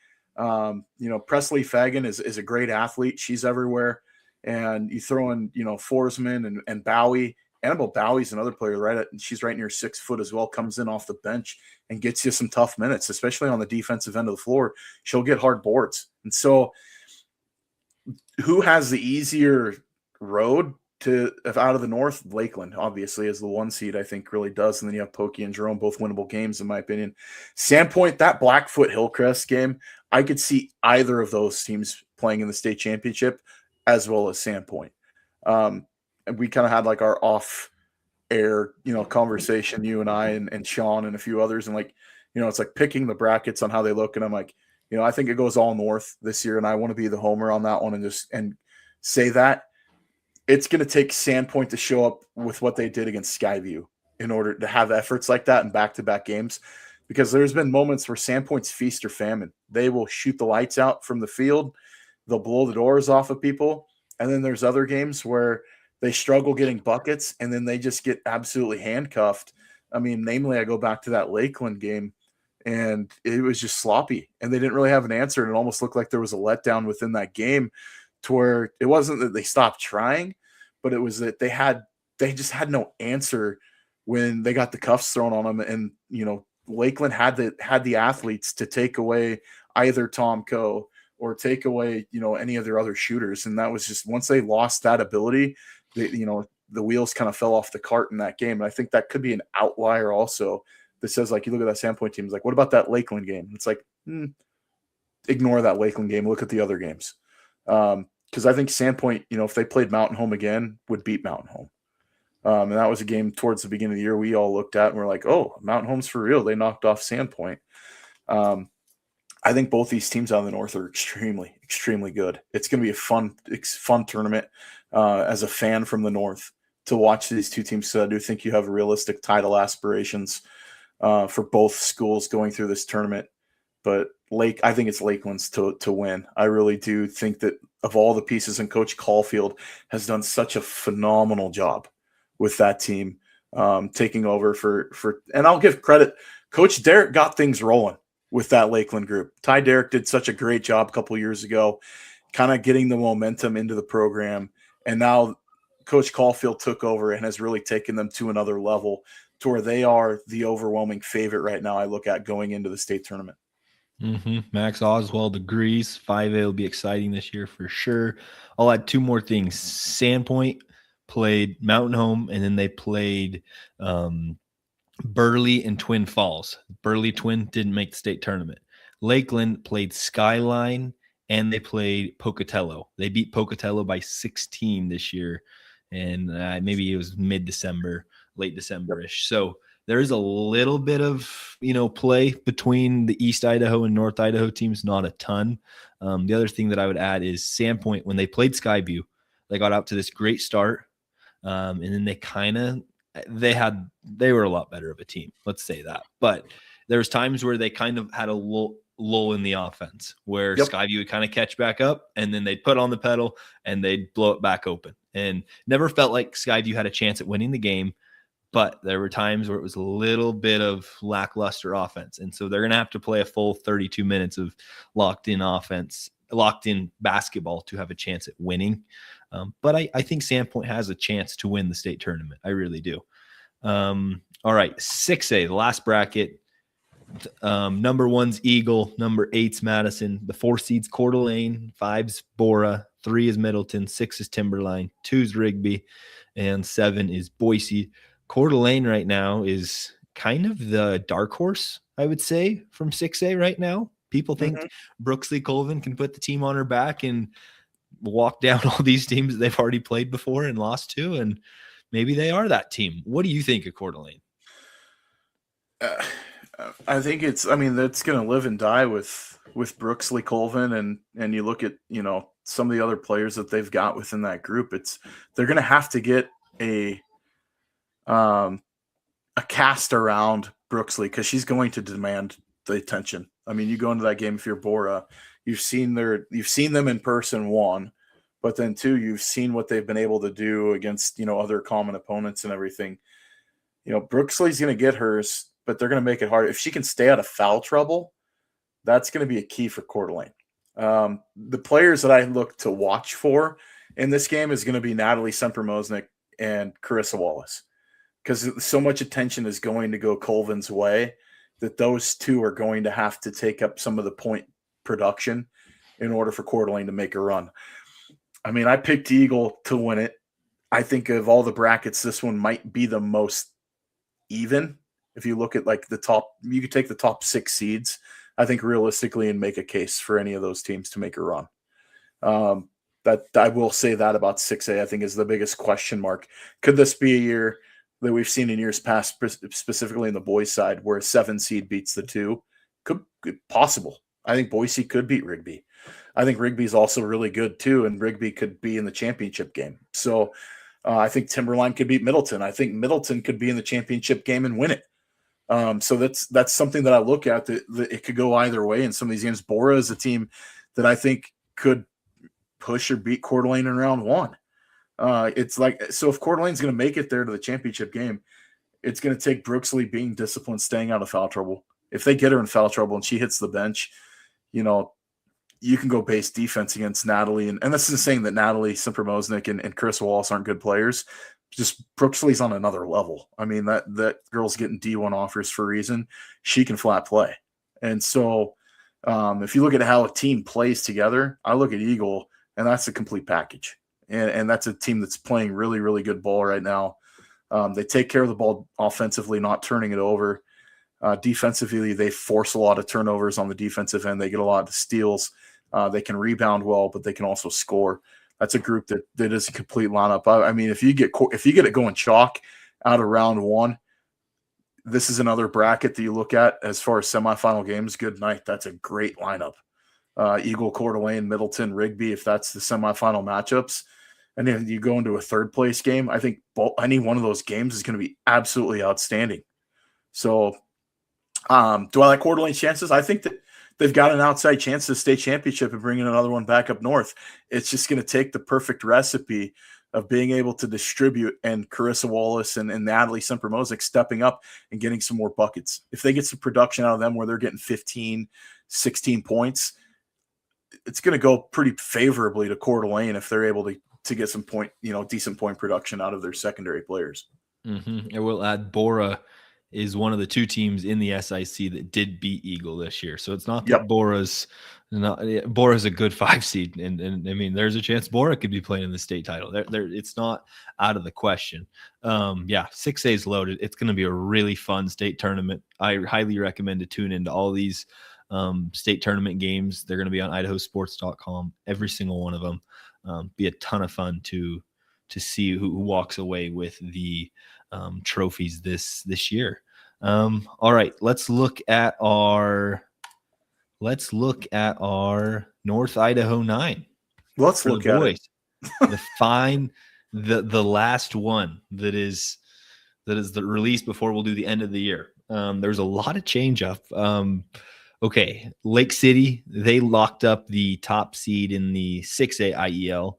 Presley Fagan is a great athlete. She's everywhere. And you throw in, Forsman and Bowie. Annabelle Bowie's another player, right? She's right near 6 foot as well, comes in off the bench and gets you some tough minutes, especially on the defensive end of the floor. She'll get hard boards. And so who has the easier road out of the North? Lakeland, obviously, as the 1 seed, I think really does. And then you have Pokey and Jerome, both winnable games, in my opinion. Sandpoint, that Blackfoot Hillcrest game, I could see either of those teams playing in the state championship as well as Sandpoint. And we kind of had our off air, conversation, you and I and Sean and a few others. And it's like picking the brackets on how they look. And I'm like, I think it goes all North this year. And I want to be the homer on that one and say that it's going to take Sandpoint to show up with what they did against Skyview in order to have efforts like that in back-to-back games, because there's been moments where Sandpoint's feast or famine. They will shoot the lights out from the field. They'll blow the doors off of people. And then there's other games where they struggle getting buckets, and then they just get absolutely handcuffed. I mean, namely, I go back to that Lakeland game, and it was just sloppy, and they didn't really have an answer, and it almost looked like there was a letdown within that game to where it wasn't that they stopped trying, but it was that they just had no answer when they got the cuffs thrown on them. And, Lakeland had the athletes to take away either Tom Coe or take away, any of their other shooters. And that was just, once they lost that ability, the wheels kind of fell off the cart in that game. And I think that could be an outlier also that says, you look at that Sandpoint team, it's like, what about that Lakeland game? It's like, ignore that Lakeland game. Look at the other games. Because I think Sandpoint, if they played Mountain Home again, would beat Mountain Home. And that was a game towards the beginning of the year we all looked at and we're like, oh, Mountain Home's for real. They knocked off Sandpoint. I think both these teams out of the North are extremely, extremely good. It's going to be a fun tournament as a fan from the North to watch these two teams. So I do think you have realistic title aspirations for both schools going through this tournament. But I think it's Lakeland's to win. I really do think that of all the pieces, and Coach Caulfield has done such a phenomenal job with that team taking over and I'll give credit. Coach Derek got things rolling with that Lakeland group. Ty Derrick did such a great job a couple years ago, kind of getting the momentum into the program. And now Coach Caulfield took over and has really taken them to another level to where they are the overwhelming favorite right now, I look at going into the state tournament. Max Oswald agrees. 5A will be exciting this year for sure. I'll add two more things. Sandpoint played Mountain Home, and then they played Burley and Twin Falls. Burley Twin didn't make the state tournament. Lakeland played Skyline, and they played Pocatello. They beat Pocatello by 16 this year, and maybe it was mid-December, late December-ish. So there is a little bit of, play between the East Idaho and North Idaho teams, not a ton. The other thing that I would add is Sandpoint, when they played Skyview, they got out to this great start, and then they were a lot better of a team. Let's say that. But there was times where they kind of had a lull in the offense where Skyview would kind of catch back up, and then they'd put on the pedal and they'd blow it back open. And never felt like Skyview had a chance at winning the game. But there were times where it was a little bit of lackluster offense. And so they're going to have to play a full 32 minutes of locked-in offense, locked-in basketball to have a chance at winning. But I think Sandpoint has a chance to win the state tournament. I really do. All right, 6A, the last bracket. Number 1's Eagle, number 8's Madison. The 4 seeds Coeur d'Alene, 5's Bora, 3 is Middleton, 6 is Timberline, 2 is Rigby, and 7 is Boise. Coeur d'Alene right now is kind of the dark horse, I would say, from 6A right now. People think Brooksley Colvin can put the team on her back and walk down all these teams that they've already played before and lost to, and maybe they are that team. What do you think of Coeur d'Alene? I think that's going to live and die with Brooksley Colvin, and you look at, some of the other players that they've got within that group. They're going to have to get a cast around Brooksley because she's going to demand the attention. You go into that game, if you're Bora, you've seen them in person, 1, but then 2, you've seen what they've been able to do against, other common opponents and everything. Brooksley's going to get hers, but they're going to make it hard. If she can stay out of foul trouble, that's going to be a key for Coeur d'Alene. The players that I look to watch for in this game is going to be Natalie Semper-Mosnick and Carissa Wallace, because so much attention is going to go Colvin's way that those two are going to have to take up some of the point production in order for Coeur d'Alene to make a run. I picked Eagle to win it. I think of all the brackets, this one might be the most even. If you look at the top, you could take the top 6 seeds, I think, realistically, and make a case for any of those teams to make a run. That I will say that about 6A, I think, is the biggest question mark. Could this be a year that we've seen in years past, specifically in the boys' side, where a 7 seed beats the 2? Could possible. I think Boise could beat Rigby. I think Rigby's also really good too, and Rigby could be in the championship game. So I think Timberline could beat Middleton. I think Middleton could be in the championship game and win it. So that's something that I look at that it could go either way in some of these games. Bora is a team that I think could push or beat Coeur d'Alene in round 1. So if Coeur d'Alene's going to make it there to the championship game, it's going to take Brooksley being disciplined, staying out of foul trouble. If they get her in foul trouble and she hits the bench, you can go base defense against Natalie. And this isn't saying that Natalie Semper-Mosnick and Chris Wallace aren't good players. Just Brooksley's on another level. That girl's getting D1 offers for a reason. She can flat play. And so if you look at how a team plays together, I look at Eagle, and that's a complete package. And that's a team that's playing really, really good ball right now. They take care of the ball offensively, not turning it over. Defensively, they force a lot of turnovers on the defensive end. They get a lot of steals. They can rebound well, but they can also score. That's a group that is a complete lineup. I mean, if you get it going chalk out of round one, this is another bracket that you look at as far as semifinal games. Good night. That's a great lineup. Eagle, Coeur d'Alene, Middleton, Rigby, if that's the semifinal matchups. And then you go into a third place game. I think any one of those games is going to be absolutely outstanding. So, do I like Coeur d'Alene's chances? I think that they've got an outside chance to the state championship and bringing another one back up north. It's just going to take the perfect recipe of being able to distribute, and Carissa Wallace and Natalie Sempermosic stepping up and getting some more buckets. If they get some production out of them where they're getting 15, 16 points, it's going to go pretty favorably to Coeur d'Alene if they're able to get some decent point production out of their secondary players. I will add Bora is one of the two teams in the SIC that did beat Eagle this year. So it's not that Bora's a good 5 seed. And I mean, there's a chance Bora could be playing in the state title. It's not out of the question. 6A is loaded. It's going to be a really fun state tournament. I highly recommend to tune into all these state tournament games. They're going to be on IdahoSports.com, every single one of them. Be a ton of fun to see who walks away with the trophies this year. All right, let's look at our North Idaho 9. Let's look at it. The last one that is the release before we'll do the end of the year. There's a lot of change up. Okay, Lake City, they locked up the top seed in the 6A IEL.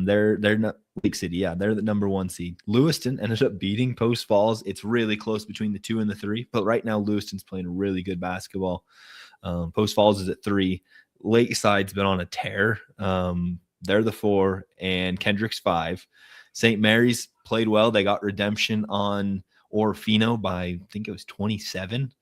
They're not Lake City, they're the number 1 seed. Lewiston ended up beating Post Falls. It's really close between the 2 and the 3, but right now Lewiston's playing really good basketball. Post Falls is at 3. Lakeside's been on a tear. They're the 4, and Kendrick's 5. St. Mary's played well. They got redemption on Orofino by, I think it was 27.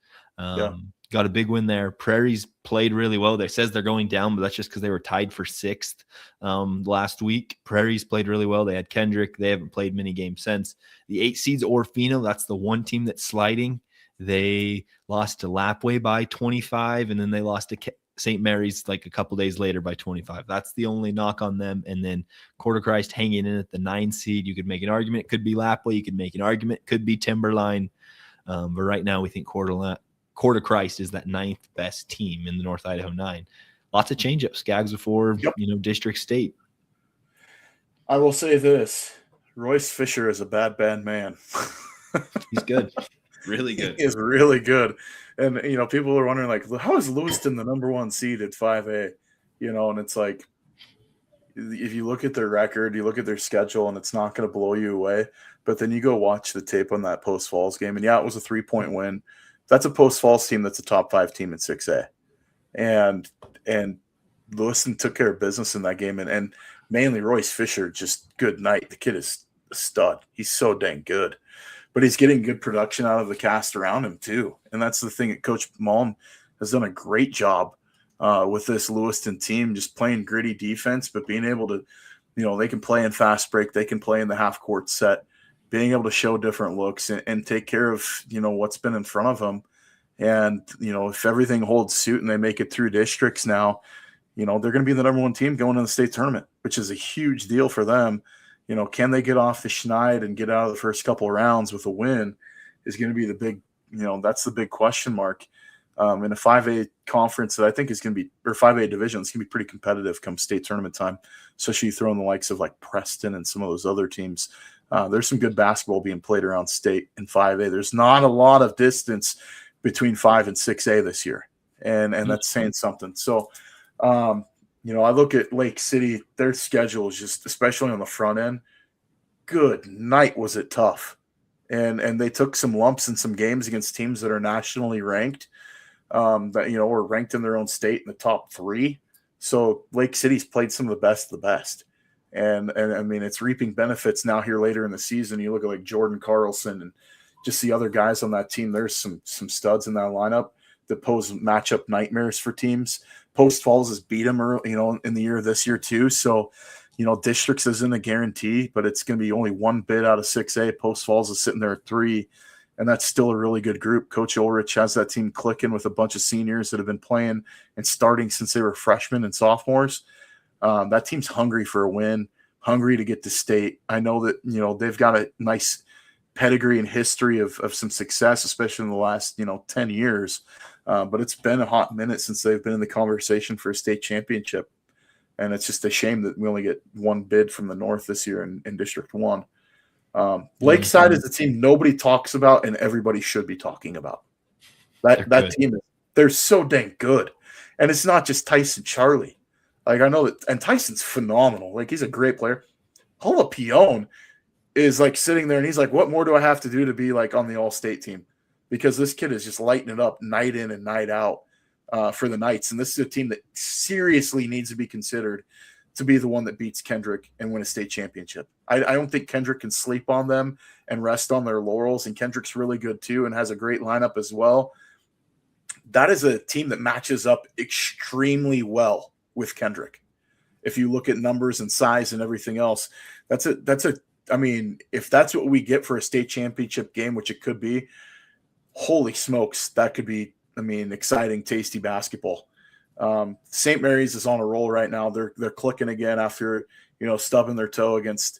Got a big win there. Prairie's played really well. They says they're going down, but that's just because they were tied for 6th last week. Prairie's played really well. They had Kendrick. They haven't played many games since. The 8 seeds, Orofino, that's the one team that's sliding. They lost to Lapway by 25, and then they lost to St. Mary's like a couple days later by 25. That's the only knock on them. And then Coeur Christ hanging in at the 9 seed. You could make an argument. It could be Lapway. You could make an argument. It could be Timberline. But right now we think Coeur Christ is that 9th best team in the North Idaho 9. Lots of change-ups. Scaggs before, district state. I will say this. Royce Fisher is a bad man. He's good. Really good. He is really good. And, people are wondering, like, how is Lewiston the number 1 seed at 5A? And it's like, if you look at their record, you look at their schedule, and it's not going to blow you away. But then you go watch the tape on that Post Falls game, and it was a 3-point win. That's a Post Falls team that's a top 5 team in 6A. And Lewiston took care of business in that game. And mainly Royce Fisher, just good night. The kid is a stud. He's so dang good. But he's getting good production out of the cast around him too. And that's the thing that Coach Malm has done a great job with this Lewiston team, just playing gritty defense, but being able to, they can play in fast break. They can play in the half court set, being able to show different looks and take care of, what's been in front of them. And, if everything holds suit and they make it through districts now, they're going to be the number 1 team going to the state tournament, which is a huge deal for them. Can they get off the schneid and get out of the first couple of rounds with a win is going to be the big, that's the big question mark. In a 5A conference that I think is going to be, or 5A division, it's going to be pretty competitive come state tournament time, especially you throw in the likes of like Preston and some of those other teams. There's some good basketball being played around state in 5A. There's not a lot of distance between 5 and 6A this year, and that's saying something. So, I look at Lake City, their schedule is just, especially on the front end, good night was it tough. And they took some lumps in some games against teams that are nationally ranked, that, were ranked in their own state in the top 3. So Lake City's played some of the best. And I mean, it's reaping benefits now here later in the season. You look at like Jordan Carlson and just the other guys on that team. There's some studs in that lineup that pose matchup nightmares for teams. Post Falls has beat them, in the year this year too. So, districts isn't a guarantee, but it's going to be only 1 bid out of 6A. Post Falls is sitting there at 3, and that's still a really good group. Coach Ulrich has that team clicking with a bunch of seniors that have been playing and starting since they were freshmen and sophomores. That team's hungry for a win, hungry to get to state. I know that, they've got a nice pedigree and history of some success, especially in the last, 10 years. But it's been a hot minute since they've been in the conversation for a state championship. And it's just a shame that we only get one bid from the North this year in District 1. Lakeside is a team nobody talks about, and everybody should be talking about. That team, they're so dang good. And it's not just Tyson Charlie. Like, I know that, and Tyson's phenomenal. Like, he's a great player. Paula Pione is like sitting there and he's like, what more do I have to do to be like on the all-state team? Because this kid is just lighting it up night in and night out for the Knights. And this is a team that seriously needs to be considered to be the one that beats Kendrick and win a state championship. I don't think Kendrick can sleep on them and rest on their laurels. And Kendrick's really good too and has a great lineup as well. That is a team that matches up extremely well with Kendrick. If you look at numbers and size and everything else, I mean, if that's what we get for a state championship game, which it could be, holy smokes, that could be, exciting, tasty basketball. St. Mary's is on a roll right now. They're clicking again after, stubbing their toe against,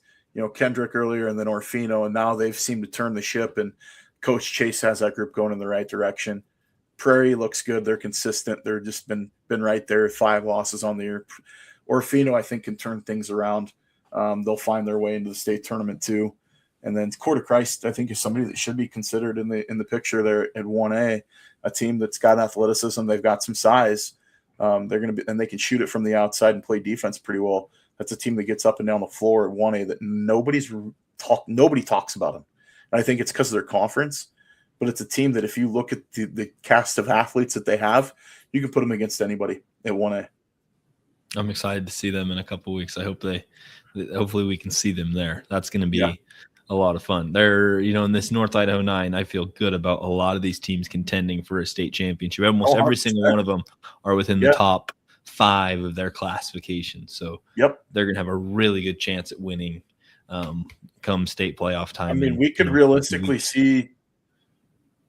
Kendrick earlier and then Orfino, and now they've seemed to turn the ship, and Coach Chase has that group going in the right direction. Prairie looks good. They're consistent. They're just been right there. 5 losses on the year. Orfino, I think, can turn things around. They'll find their way into the state tournament too. And then Court of Christ, I think, is somebody that should be considered in the picture there at 1A, a team that's got athleticism. They've got some size. They're going to be, and they can shoot it from the outside and play defense pretty well. That's a team that gets up and down the floor at 1A that nobody talks about them. And I think it's because of their conference, but it's a team that if you look at the cast of athletes that they have, you can put them against anybody at 1A. I'm excited to see them in a couple of weeks. Hopefully we can see them there. That's going to be a lot of fun. They're, in this North Idaho 9, I feel good about a lot of these teams contending for a state championship. Almost every single one of them are within the top 5 of their classification. So they're going to have a really good chance at winning come state playoff time. We could realistically see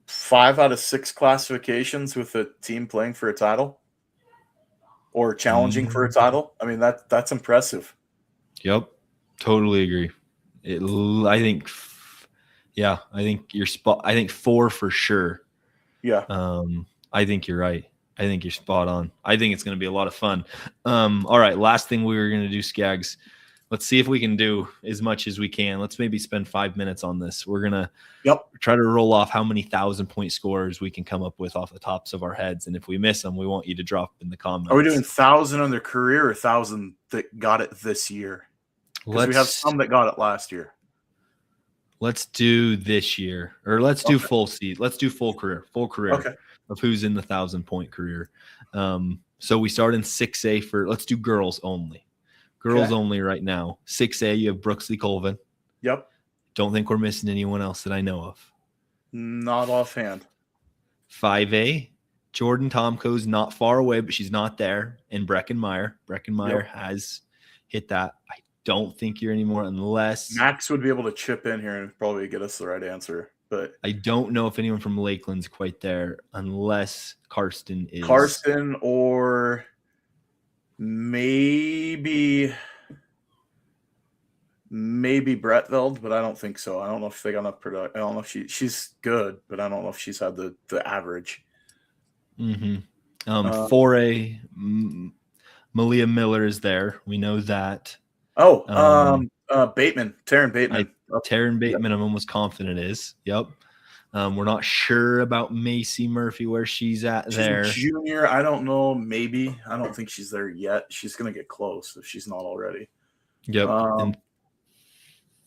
5 out of 6 classifications with a team playing for a title or challenging for a title. That's impressive. Yep. Totally agree. I think you're spot. I think 4 for sure. Yeah. I think you're right. I think you're spot on. I think it's going to be a lot of fun. All right. Last thing we were going to do, Scaggs. Let's see if we can do as much as we can. Let's maybe spend 5 minutes on this. We're going to try to roll off how many 1,000-point scorers we can come up with off the tops of our heads. And if we miss them, we want you to drop in the comments. Are we doing 1,000 on their career or 1,000 that got it this year? Because we have some that got it last year. Let's do this year, or let's do full season. Let's do full career of who's in the 1,000-point career. So we start in 6A let's do girls only. Girls only right now. 6A, you have Brooksley Colvin. Yep. Don't think we're missing anyone else that I know of. Not offhand. 5A, Jordan Tomko's not far away, but she's not there. And Breckenmeyer. Breckenmeyer has hit that. I don't think you're anymore unless Max would be able to chip in here and probably get us the right answer. But I don't know if anyone from Lakeland's quite there unless Karsten is. Karsten or maybe Bretveld, but I don't think so. I don't know if they got enough production. I don't know if she's good, but I don't know if she's had the average. 4A, Malia Miller is there. We know that. Bateman, Taryn Bateman. Taryn Bateman, I'm almost confident is. Yep. We're not sure about Macy Murphy, where she's at there. She's a junior. I don't know. Maybe. I don't think she's there yet. She's going to get close if she's not already. Yep. And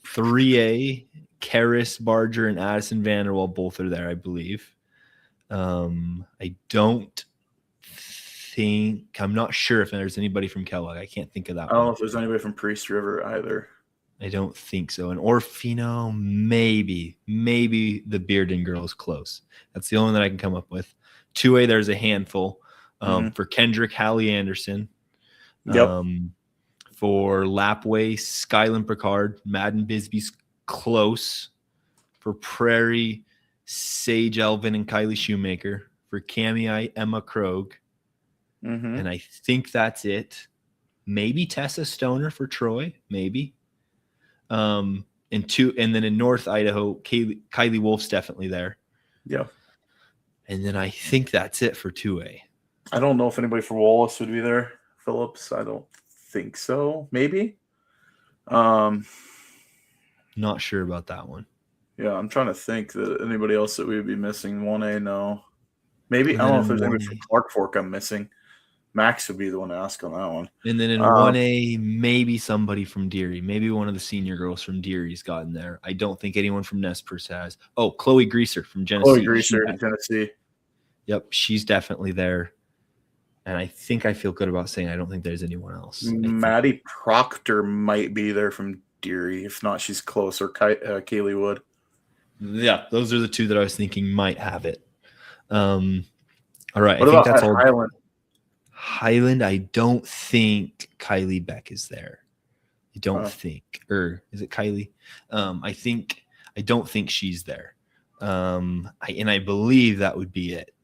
3A, Karis Barger and Addison Vanderwall both are there, I believe. I don't think – I'm not sure if there's anybody from Kellogg. I can't think of that. I don't know if there's anybody from Priest River either. I don't think so. And Orfino, maybe the Bearden girls close. That's the only one that I can come up with. 2A, there's a handful. For Kendrick, Hallie Anderson. Yep. For Lapway, Skyland Picard, Madden Bisbee's close. For Prairie, Sage Elvin and Kylie Shoemaker. For Cami, Emma Krogh. And I think that's it. maybe Tessa Stoner for Troy, maybe. And then in North Idaho, Kylie Wolf's definitely there. Yeah. And then I think that's it for 2A. I don't know if anybody for Wallace would be there. Phillips, I don't think so. Maybe. Not sure about that one. Yeah, I'm trying to think that anybody else that we would be missing. 1A, no. Maybe. And I don't know then if there's in anybody from Clark Fork I'm missing. Max would be the one to ask on that one. And then in 1A, maybe somebody from Deary. Maybe one of the senior girls from Deary's gotten there. I don't think anyone from Nez Perce has. Oh, Chloe Greaser from Genesee. Chloe Greaser in Tennessee. Yep, she's definitely there. And I think I feel good about saying I don't think there's anyone else. Maddie Proctor might be there from Deary. If not, she's close. Or Kaylee Wood. Yeah, those are the two that I was thinking might have it. All right. What I think about that's all. Highland? Highland, I don't think Kylie Beck is there. I don't think. Or is it Kylie? I don't think she's there. I believe that would be it.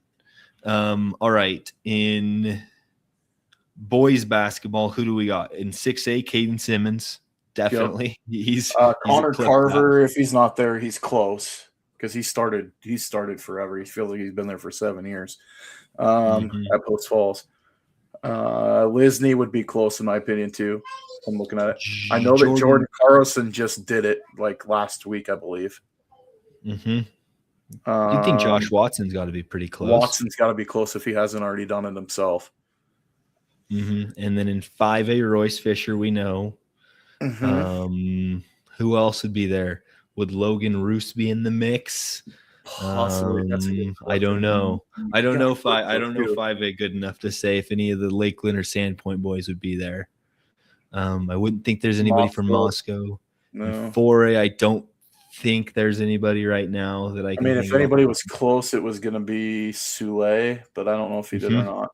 All right. In boys basketball, who do we got? In 6A, Caden Simmons. Definitely. Yep. He's Connor Carver, if he's not there, he's close. Because he started forever. He feels like he's been there for 7 years. At Post Falls. Lisney would be close in my opinion too. I'm looking at it. I know that Jordan Carlson just did it like last week, I believe. You think Josh Watson's got to be pretty close? Watson's got to be close if he hasn't already done it himself. And then in 5A, Royce Fisher, we know. Who else would be there? Would Logan Roos be in the mix? Possibly. I don't know. I don't know if 5A good enough to say if any of the Lakeland or Sandpoint boys would be there. I wouldn't think there's anybody from Moscow. No. 4A, I don't think there's anybody right now that I can. I mean, if anybody was close, it was going to be Soule, but I don't know if he did or not.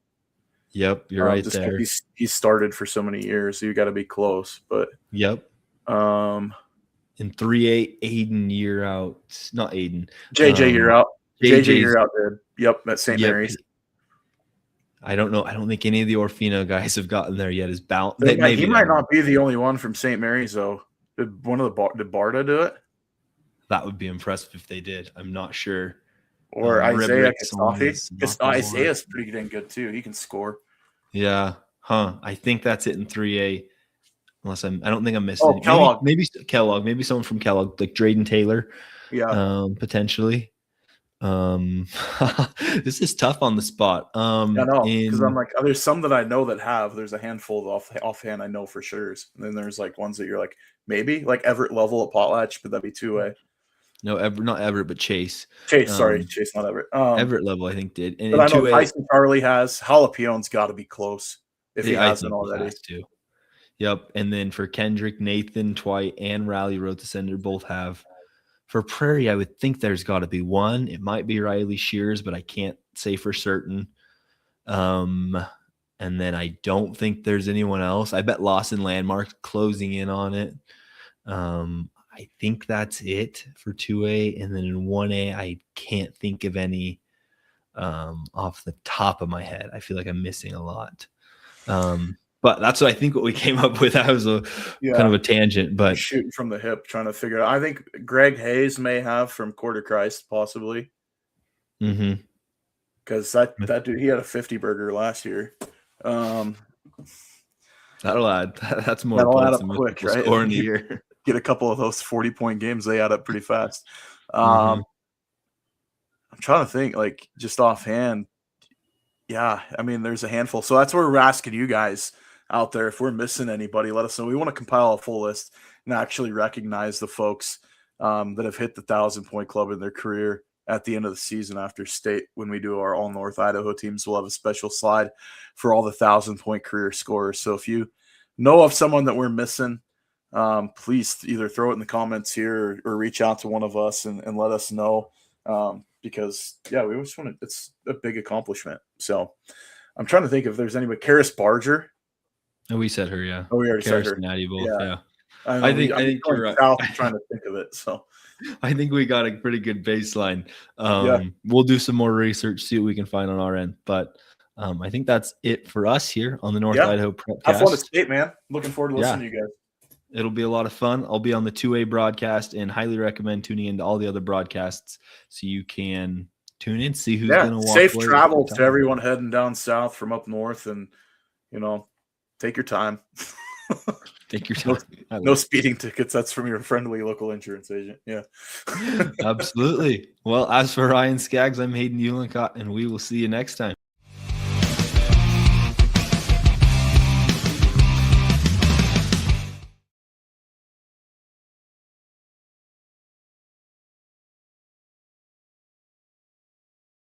Yep, you're right there. He started for so many years, so you got to be close. But yep. In 3A, Aiden year out. Not Aiden. JJ year out. JJ year out, dude. Yep, at St. Mary's. I don't know. I don't think any of the Orfino guys have gotten there yet. Is bound. He might not be the only one from St. Mary's though. Did Barta do it? That would be impressive if they did. I'm not sure. Or Isaiah Kasafi. Isaiah's pretty dang good too. He can score. Yeah. I think that's it in 3A. Unless I don't think I'm missing. Oh, Kellogg. Maybe Kellogg. Maybe someone from Kellogg, like Drayden Taylor. Yeah. Potentially. This is tough on the spot. I know, because I'm like, there's some that I know that have. There's a handful of offhand I know for sure. And then there's like ones that you're like, maybe like Everett Level at Potlatch, but that'd be 2A. No, not Everett, but Chase. Chase, not Everett. Everett Level, I think, did. And but I know 2A, Tyson Charlie has. Jalapeno's got to be close if he hasn't already. Yep. And then for Kendrick, Nathan, Twite, and Raleigh Road to Sender both have. For Prairie, I would think there's got to be one. It might be Riley Shears, but I can't say for certain. And then I don't think there's anyone else. I bet Lawson Landmark closing in on it. I think that's it for 2A. And then in 1A, I can't think of any off the top of my head. I feel like I'm missing a lot. But that's what I think what we came up with. That was kind of a tangent, but shooting from the hip, trying to figure out. I think Greg Hayes may have from Quarter Christ, possibly. Because that dude, he had a 50 burger last year. That'll add. That's more that'll points add up than quick, right? Score in the year. Get a couple of those 40-point games, they add up pretty fast. I'm trying to think, like just offhand. Yeah, I mean, there's a handful. So that's where we're asking you guys out there. If we're missing anybody, let us know. We want to compile a full list and actually recognize the folks that have hit the 1,000-point club in their career at the end of the season after state. When we do our all North Idaho teams, we'll have a special slide for all the 1,000-point career scorers. So if you know of someone that we're missing, please either throw it in the comments here or reach out to one of us and let us know. Because we just want to, it's a big accomplishment. So I'm trying to think if there's anybody. Karis Barger. Oh, we said her, yeah. Oh, we already said her. And Addie both, yeah. I think you're right. I'm trying to think of it. So I think we got a pretty good baseline. We'll do some more research, see what we can find on our end. But I think that's it for us here on the North Idaho Prepcast. Have fun at state, man. Looking forward to listening to you guys. It'll be a lot of fun. I'll be on the 2A broadcast and highly recommend tuning into all the other broadcasts so you can tune in, see who's going to walk safe away travel to everyone heading down south from up north, and take your time. Take your time. No speeding tickets. That's from your friendly local insurance agent. Yeah. Absolutely. Well, as for Ryan Scaggs, I'm Hayden Uhlenkott, and we will see you next time.